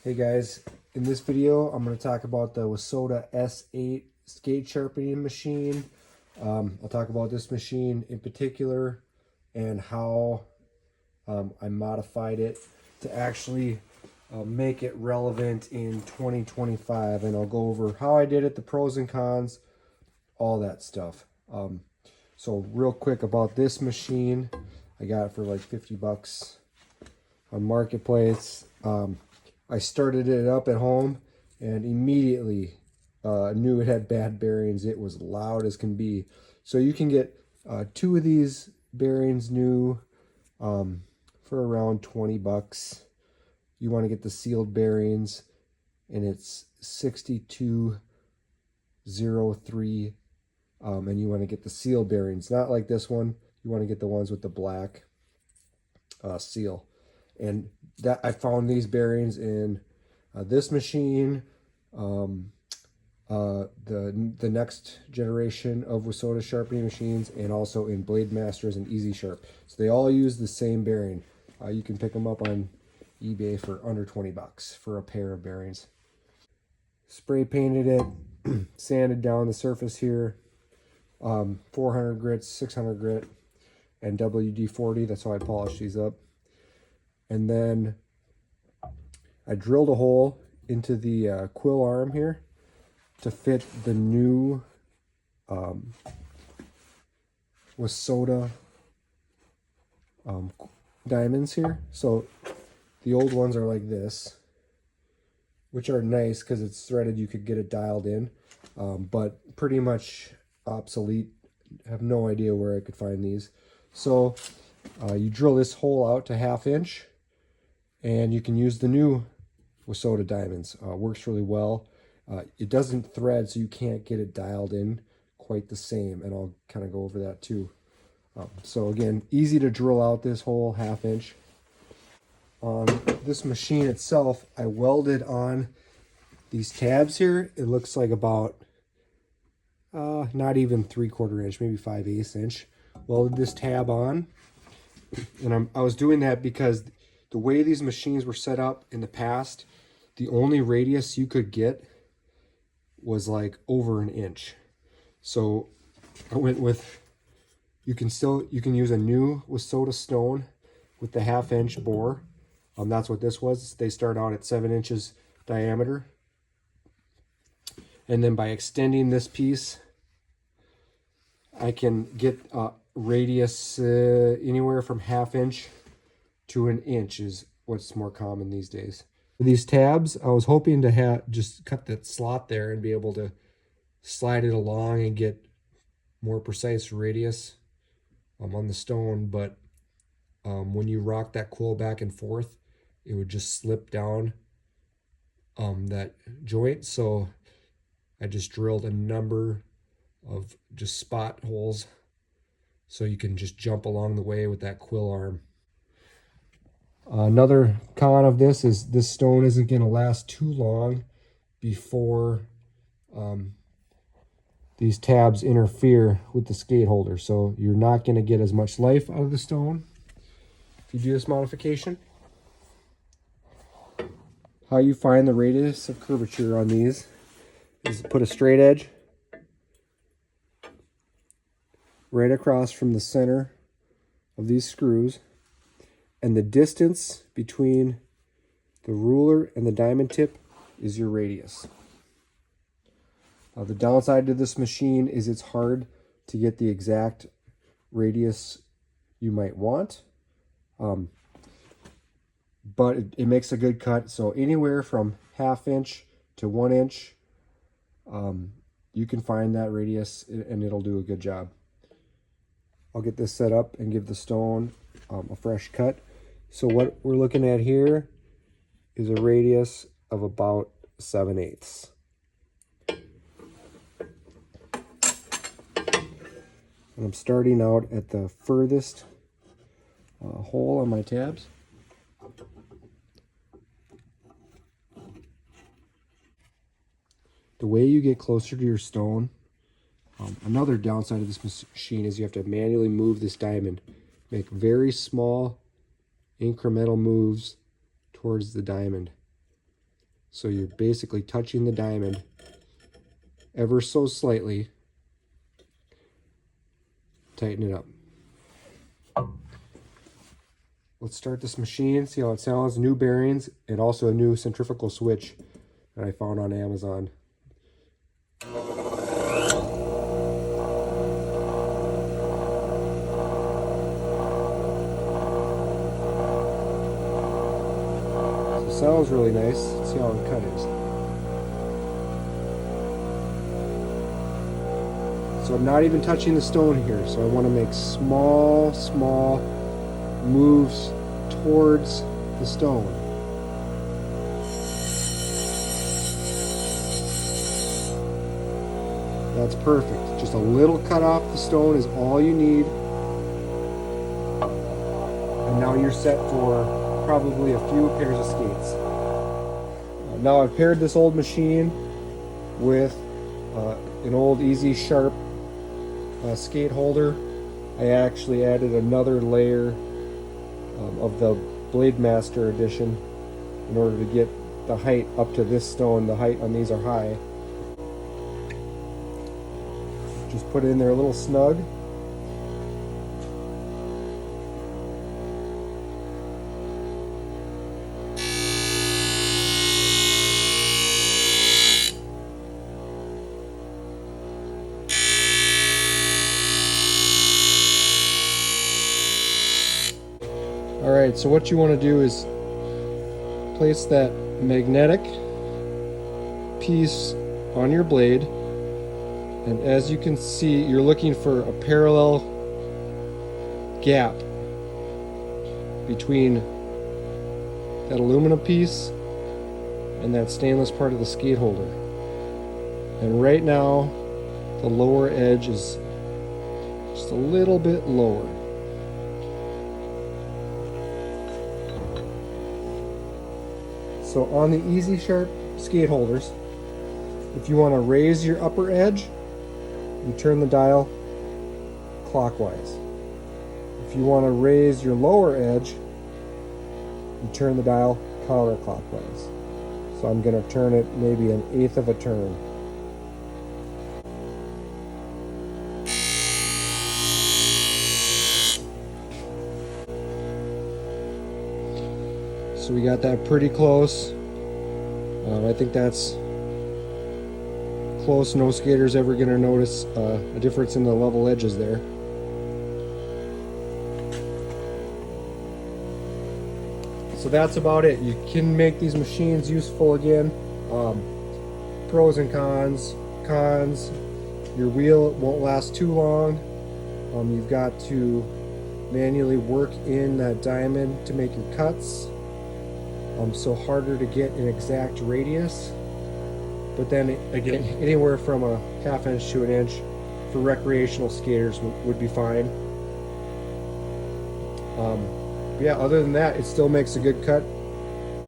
Hey guys, in this video I'm going to talk about the Wissota S8 skate sharpening machine. I'll talk about this machine in particular and how I modified it to actually make it relevant in 2025, and I'll go over how I did it, the pros and cons, all that stuff. So real quick about this machine, I got it for like 50 bucks on Marketplace. I started it up at home and immediately knew it had bad bearings. It was loud as can be. So you can get two of these bearings new for around 20 bucks. You want to get the sealed bearings, and it's 6203. And you want to get the seal bearings, not like this one. You want to get the ones with the black seal. And that I found these bearings in this machine, the next generation of Wissota sharpening machines, and also in Blade Masters and Easy Sharp. So they all use the same bearing. You can pick them up on eBay for under 20 bucks for a pair of bearings. Spray painted it, sanded down the surface here, 400 grit, 600 grit, and WD-40. That's how I polished these up. And then I drilled a hole into the quill arm here to fit the new Wissota diamonds here. So the old ones are like this, which are nice because it's threaded. You could get it dialed in, but pretty much obsolete. I have no idea where I could find these. So you drill this hole out to 1/2 inch. And you can use the new Wissota diamonds. Works really well. It doesn't thread, so you can't get it dialed in quite the same. And I'll kind of go over that too. So again, easy to drill out this hole, 1/2 inch. On this machine itself, I welded on these tabs here. It looks like about not even 3/4 inch, maybe 5/8 inch. Welded this tab on. And I was doing that because the way these machines were set up in the past, the only radius you could get was like over 1 inch. So I went with, you can use a new Wissota stone with the 1/2 inch bore. That's what this was. They start out at 7 inches diameter. And then by extending this piece, I can get radius anywhere from 1/2 inch to 1 inch is what's more common these days. For these tabs, I was hoping to just cut that slot there and be able to slide it along and get more precise radius on the stone, but when you rock that quill back and forth, it would just slip down that joint. So I just drilled a number of just spot holes so you can just jump along the way with that quill arm. Another con of this is this stone isn't going to last too long before these tabs interfere with the skate holder. So you're not going to get as much life out of the stone if you do this modification. How you find the radius of curvature on these is put a straight edge right across from the center of these screws. And the distance between the ruler and the diamond tip is your radius. The downside to this machine is it's hard to get the exact radius you might want. But it makes a good cut. So anywhere from 1/2 inch to 1 inch, you can find that radius and it'll do a good job. I'll get this set up and give the stone a fresh cut. So what we're looking at here is a radius of about 7/8. And I'm starting out at the furthest hole on my tabs. The way you get closer to your stone, another downside of this machine is you have to manually move this diamond. Make very small incremental moves towards the diamond. So you're basically touching the diamond ever so slightly. Tighten it up. Let's start this machine, see how it sounds. New bearings and also a new centrifugal switch that I found on Amazon. So it sounds really nice. Let's see how the cut is. So I'm not even touching the stone here, so I want to make small moves towards the stone. That's perfect. Just a little cut off the stone is all you need. And now you're set for probably a few pairs of skates. Now I've paired this old machine with an old Easy Sharp skate holder. I actually added another layer of the Blade Master edition in order to get the height up to this stone. The height on these are high. Just put it in there a little snug. Alright, so what you want to do is place that magnetic piece on your blade, and as you can see, you're looking for a parallel gap between that aluminum piece and that stainless part of the skate holder. And right now, the lower edge is just a little bit lower. So on the Easy Sharp skate holders, if you want to raise your upper edge, you turn the dial clockwise. If you want to raise your lower edge, you turn the dial counterclockwise. So I'm going to turn it maybe 1/8 of a turn. So we got that pretty close. I think that's close. No skater's ever going to notice a difference in the level edges there. So that's about it. You can make these machines useful again. Pros and cons. Cons, your wheel won't last too long. You've got to manually work in that diamond to make your cuts. So harder to get an exact radius, but then again, anywhere from a 1/2 inch to 1 inch for recreational skaters would be fine. Yeah, other than that, it still makes a good cut.